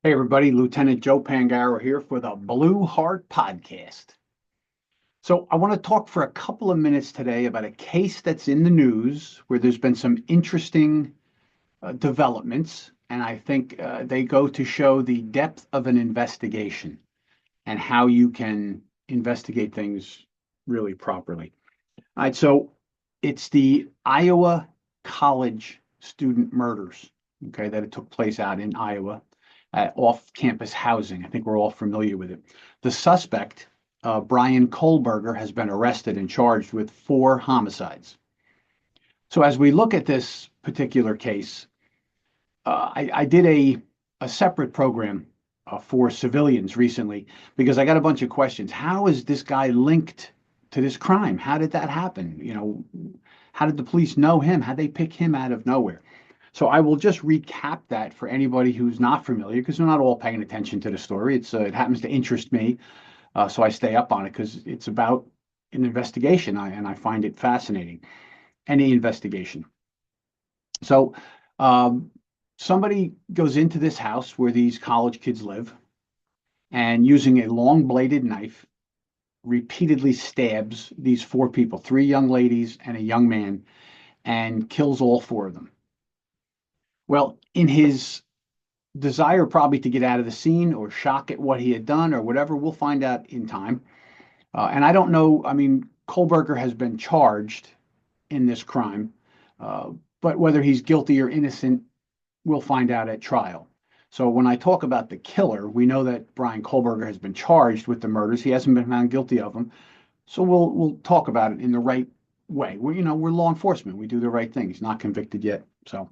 Hey, everybody, Lieutenant Joe Pangaro here for the Blue Heart Podcast. So, I want to talk for a couple of minutes today about a case that's in the news where there's been some interesting developments, and I think they go to show the depth of an investigation and how you can investigate things really properly. All right, so it's the Iowa College student murders, okay, that it took place out in Iowa at off-campus housing. I think we're all familiar with it. The suspect, Brian Kohlberger, has been arrested and charged with 4 homicides. So as we look at this particular case, I did a separate program for civilians recently because I got a bunch of questions. How is this guy linked to this crime? How did that happen? How did the police know him? How did they pick him out of nowhere? So I will just recap that for anybody who's not familiar, because they're not all paying attention to the story. It happens to interest me, so I stay up on it because it's about an investigation, and I find it fascinating. Any investigation. So somebody goes into this house where these college kids live, and using a long bladed knife, repeatedly stabs these 4 people, 3 young ladies and a young man, and kills all 4 of them. Well, in his desire probably to get out of the scene or shock at what he had done or whatever, we'll find out in time. And I don't know, I mean, Kohlberger has been charged in this crime, but whether he's guilty or innocent, we'll find out at trial. So when I talk about the killer, we know that Brian Kohlberger has been charged with the murders. He hasn't been found guilty of them. So we'll talk about it in the right way. We're law enforcement. We do the right thing. He's not convicted yet. So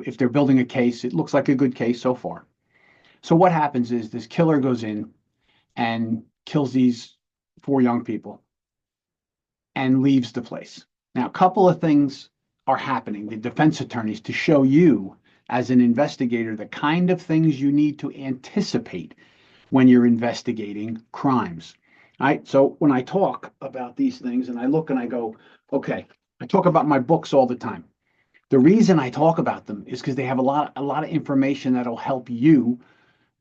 if they're building a case, it looks like a good case so far. So what happens is this killer goes in and kills these 4 young people and leaves the place. Now, a couple of things are happening, the defense attorneys, to show you as an investigator the kind of things you need to anticipate when you're investigating crimes. All right. So when I talk about these things and I look and I go, okay, I talk about my books all the time. The reason I talk about them is because they have a lot of information that'll help you,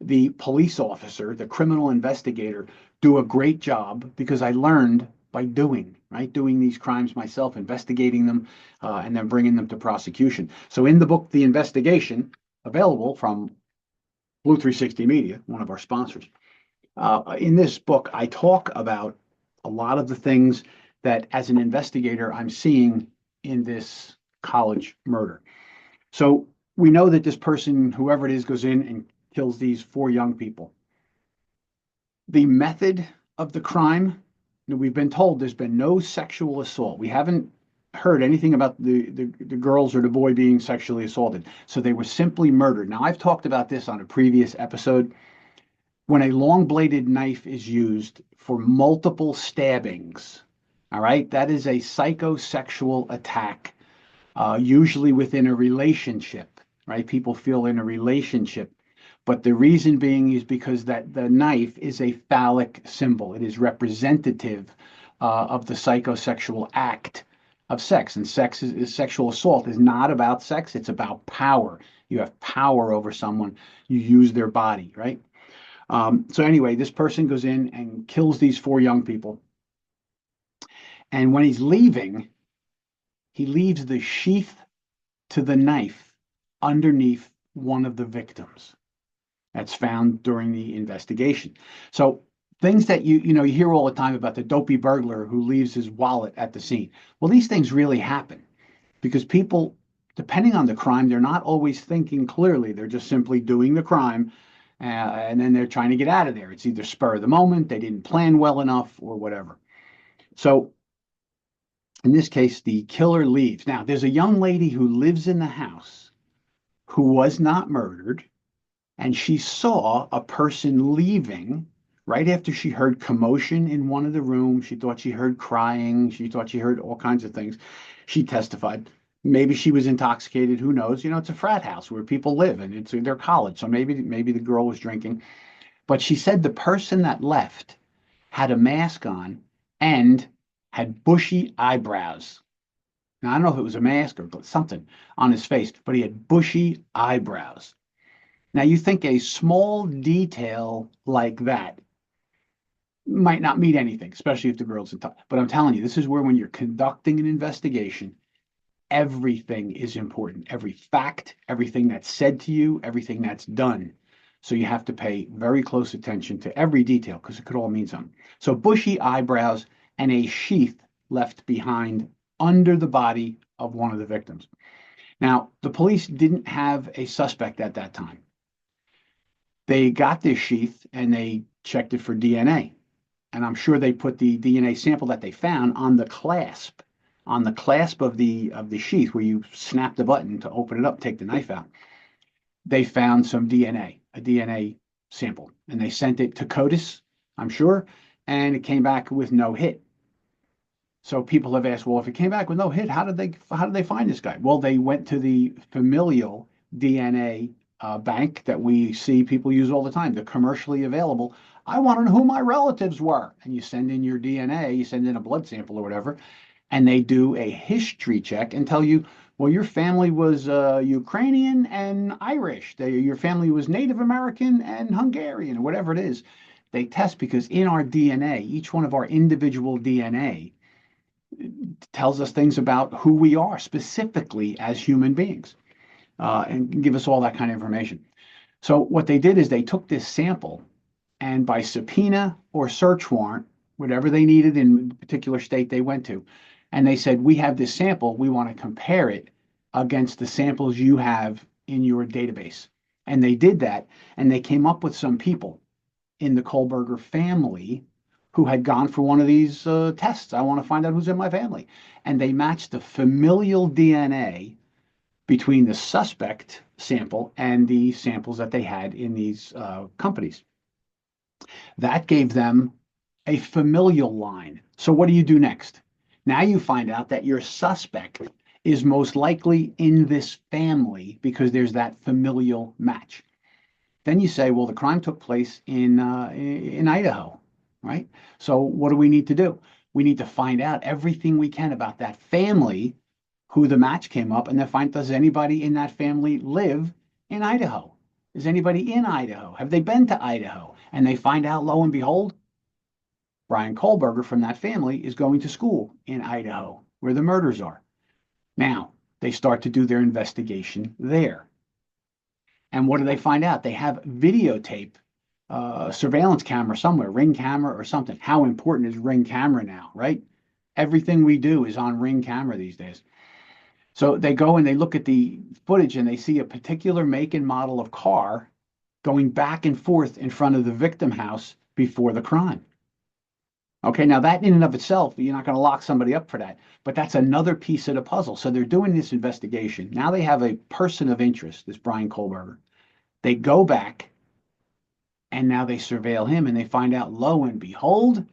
the police officer, the criminal investigator, do a great job, because I learned by doing, right? Doing these crimes myself, investigating them, and then bringing them to prosecution. So in the book, The Investigation, available from Blue 360 Media, one of our sponsors, in this book, I talk about a lot of the things that as an investigator, I'm seeing in this college murder. So we know that this person, whoever it is, goes in and kills these 4 young people. The method of the crime, we've been told there's been no sexual assault. We haven't heard anything about the girls or the boy being sexually assaulted. So they were simply murdered. Now, I've talked about this on a previous episode. When a long bladed knife is used for multiple stabbings, all right, that is a psychosexual attack, usually within a relationship, right? People feel in a relationship. But the reason being is because that the knife is a phallic symbol. It is representative of the psychosexual act of sex. And sexual assault is not about sex. It's about power. You have power over someone. You use their body, right? So anyway, this person goes in and kills these 4 young people. And when he's leaving, he leaves the sheath to the knife underneath one of the victims. That's found during the investigation. So things that you hear all the time about the dopey burglar who leaves his wallet at the scene. Well, these things really happen because people, depending on the crime, they're not always thinking clearly. They're just simply doing the crime, and then they're trying to get out of there. It's either spur of the moment, they didn't plan well enough, or whatever. So in this case, the killer leaves. Now, there's a young lady who lives in the house who was not murdered, and she saw a person leaving right after she heard commotion in one of the rooms. She thought she heard crying. She thought she heard all kinds of things. She testified. Maybe she was intoxicated. Who knows? It's a frat house where people live, and it's their college. So maybe the girl was drinking. But she said the person that left had a mask on and had bushy eyebrows. Now, I don't know if it was a mask or something on his face, but he had bushy eyebrows. Now, you think a small detail like that might not mean anything, especially if the girl's in touch. But I'm telling you, this is where when you're conducting an investigation, everything is important. Every fact, everything that's said to you, everything that's done. So you have to pay very close attention to every detail because it could all mean something. So bushy eyebrows and a sheath left behind under the body of one of the victims. Now, the police didn't have a suspect at that time. They got this sheath and they checked it for DNA. And I'm sure they put the DNA sample that they found on the clasp of the sheath where you snap the button to open it up, take the knife out. They found some DNA, a DNA sample, and they sent it to CODIS, I'm sure, and it came back with no hit. So people have asked, well, if it came back with no hit, how did they find this guy? Well, they went to the familial DNA bank that we see people use all the time, the commercially available. I want to know who my relatives were. And you send in your DNA, you send in a blood sample or whatever, and they do a history check and tell you, well, your family was Ukrainian and Irish. Your family was Native American and Hungarian, or whatever it is. They test because in our DNA, each one of our individual DNA tells us things about who we are specifically as human beings and give us all that kind of information. So what they did is they took this sample and by subpoena or search warrant, whatever they needed in the particular state they went to, and they said, we have this sample, we want to compare it against the samples you have in your database. And they did that, and they came up with some people in the Kohlberger family who had gone for one of these tests. I want to find out who's in my family. And they matched the familial DNA between the suspect sample and the samples that they had in these companies. That gave them a familial line. So what do you do next? Now you find out that your suspect is most likely in this family because there's that familial match. Then you say, well, the crime took place in Idaho, right? So what do we need to do? We need to find out everything we can about that family, who the match came up, and then find, does anybody in that family live in Idaho? Is anybody in Idaho? Have they been to Idaho? And they find out, lo and behold, Brian Kohlberger from that family is going to school in Idaho, where the murders are. Now, they start to do their investigation there. And what do they find out? They have videotape, surveillance camera somewhere, Ring camera or something. How important is Ring camera now, right? Everything we do is on Ring camera these days. So they go and they look at the footage and they see a particular make and model of car going back and forth in front of the victim house before the crime. Okay, now that in and of itself, you're not going to lock somebody up for that, but that's another piece of the puzzle. So they're doing this investigation. Now they have a person of interest, this Brian Kohlberger. They go back and now they surveil him and they find out, lo and behold,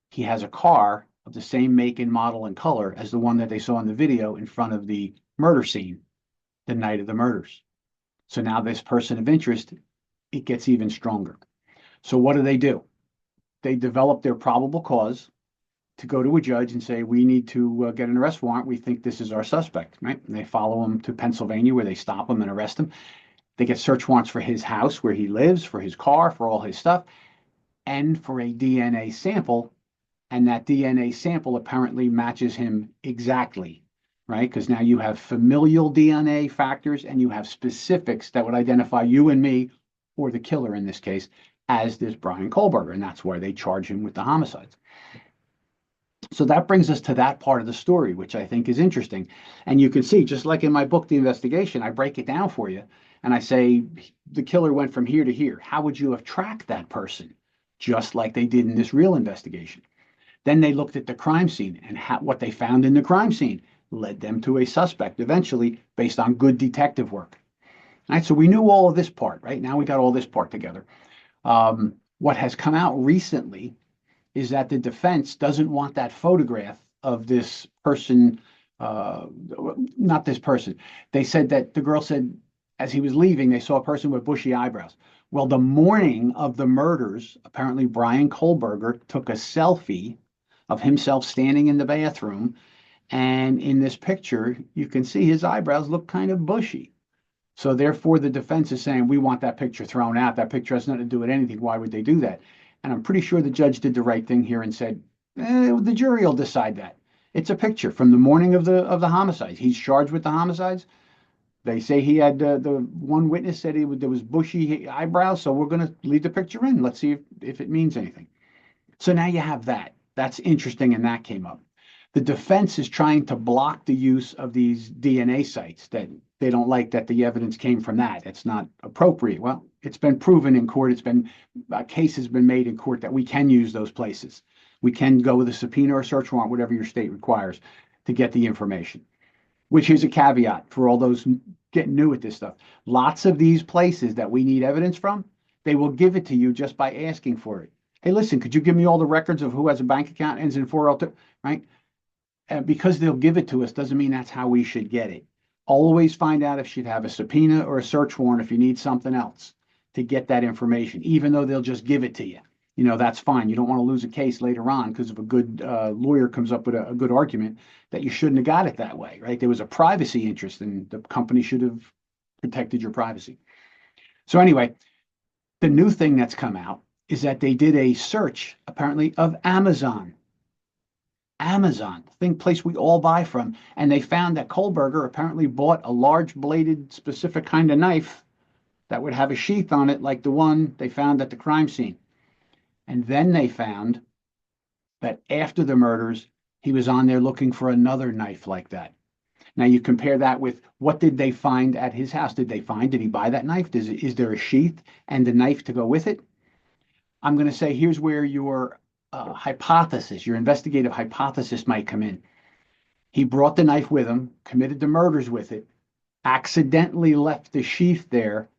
he has a car of the same make and model and color as the one that they saw in the video in front of the murder scene the night of the murders. So now this person of interest, it gets even stronger. So what do? They develop their probable cause to go to a judge and say, we need to get an arrest warrant. We think this is our suspect, right? And they follow him to Pennsylvania where they stop him and arrest him. They get search warrants for his house where he lives, for his car, for all his stuff, and for a DNA sample. And that DNA sample apparently matches him exactly, right? Because now you have familial DNA factors and you have specifics that would identify you and me, or the killer in this case, as this Brian Kohlberger. And that's why they charge him with the homicides. So that brings us to that part of the story, which I think is interesting. And you can see, just like in my book, The Investigation, I break it down for you. And I say, the killer went from here to here. How would you have tracked that person? Just like they did in this real investigation. Then they looked at the crime scene and what they found in the crime scene led them to a suspect eventually based on good detective work. All right, so we knew all of this part, right? Now we got all this part together. What has come out recently is that the defense doesn't want that photograph of this person, not this person. They said that the girl said as he was leaving, they saw a person with bushy eyebrows. Well, the morning of the murders, apparently Brian Kohlberger took a selfie of himself standing in the bathroom. And in this picture, you can see his eyebrows look kind of bushy. So therefore, the defense is saying, we want that picture thrown out. That picture has nothing to do with anything. Why would they do that? And I'm pretty sure the judge did the right thing here and said, the jury will decide that. It's a picture from the morning of the homicides. He's charged with the homicides. They say he had the one witness said there was bushy eyebrows, so we're going to leave the picture in. Let's see if it means anything. So now you have that. That's interesting, and that came up. The defense is trying to block the use of these DNA sites that they don't like that the evidence came from that. It's not appropriate. Well, it's been proven in court. It's been a case has been made in court that we can use those places. We can go with a subpoena or search warrant, whatever your state requires, to get the information. Which is a caveat for all those getting new at this stuff. Lots of these places that we need evidence from, they will give it to you just by asking for it. Hey, listen, could you give me all the records of who has a bank account ends in 402, right? And because they'll give it to us doesn't mean that's how we should get it. Always find out if she'd have a subpoena or a search warrant if you need something else to get that information, even though they'll just give it to you. You know, that's fine. You don't want to lose a case later on because if a good lawyer comes up with a good argument that you shouldn't have got it that way, right? There was a privacy interest and the company should have protected your privacy. So anyway, the new thing that's come out is that they did a search apparently of Amazon. Amazon, the place we all buy from. And they found that Kohlberger apparently bought a large bladed specific kind of knife that would have a sheath on it like the one they found at the crime scene. And then they found that after the murders, he was on there looking for another knife like that. Now you compare that with what did they find at his house? Did he buy that knife? Is there a sheath and a knife to go with it? I'm going to say here's where your hypothesis, your investigative hypothesis might come in. He brought the knife with him, committed the murders with it, accidentally left the sheath there,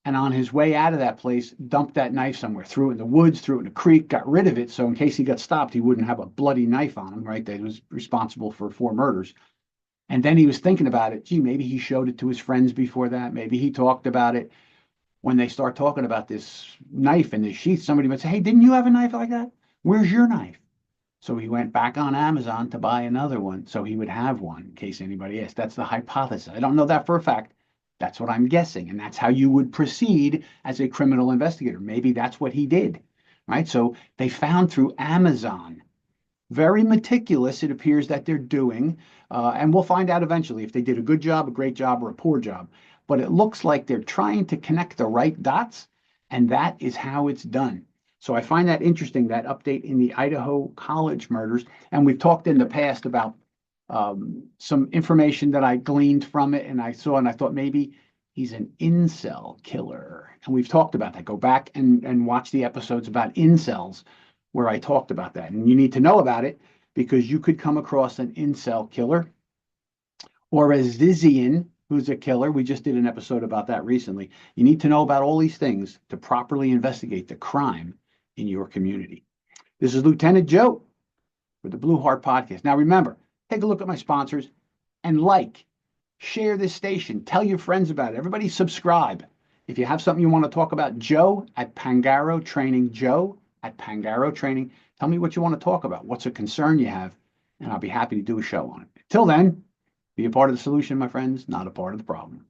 and on his way out of that place, dumped that knife somewhere, threw it in the woods, threw it in a creek, got rid of it, so in case he got stopped, he wouldn't have a bloody knife on him, right? That was responsible for 4 murders. And then he was thinking about it. Gee, maybe he showed it to his friends before that. Maybe he talked about it. When they start talking about this knife and this sheath, somebody would say, hey, didn't you have a knife like that? Where's your knife? So he went back on Amazon to buy another one so he would have one in case anybody asked. That's the hypothesis. I don't know that for a fact. That's what I'm guessing. And that's how you would proceed as a criminal investigator. Maybe that's what he did, right? So they found through Amazon, very meticulous, it appears that they're doing. And we'll find out eventually if they did a good job, a great job, or a poor job. But it looks like they're trying to connect the right dots. And that is how it's done. So I find that interesting, that update in the Idaho College murders. And we've talked in the past about some information that I gleaned from it and I saw and I thought maybe he's an incel killer. And we've talked about that. Go back and watch the episodes about incels where I talked about that. And you need to know about it because you could come across an incel killer or a Zizian who's a killer. We just did an episode about that recently. You need to know about all these things to properly investigate the crime in your community. This is Lieutenant Joe with the Blue Heart Podcast. Now remember, take a look at my sponsors and share this station, tell your friends about it. Everybody subscribe. If you have something you want to talk about, Joe at Pangaro Training, Joe at Pangaro Training. Tell me what you want to talk about. What's a concern you have? And I'll be happy to do a show on it. Till then, be a part of the solution, my friends, not a part of the problem.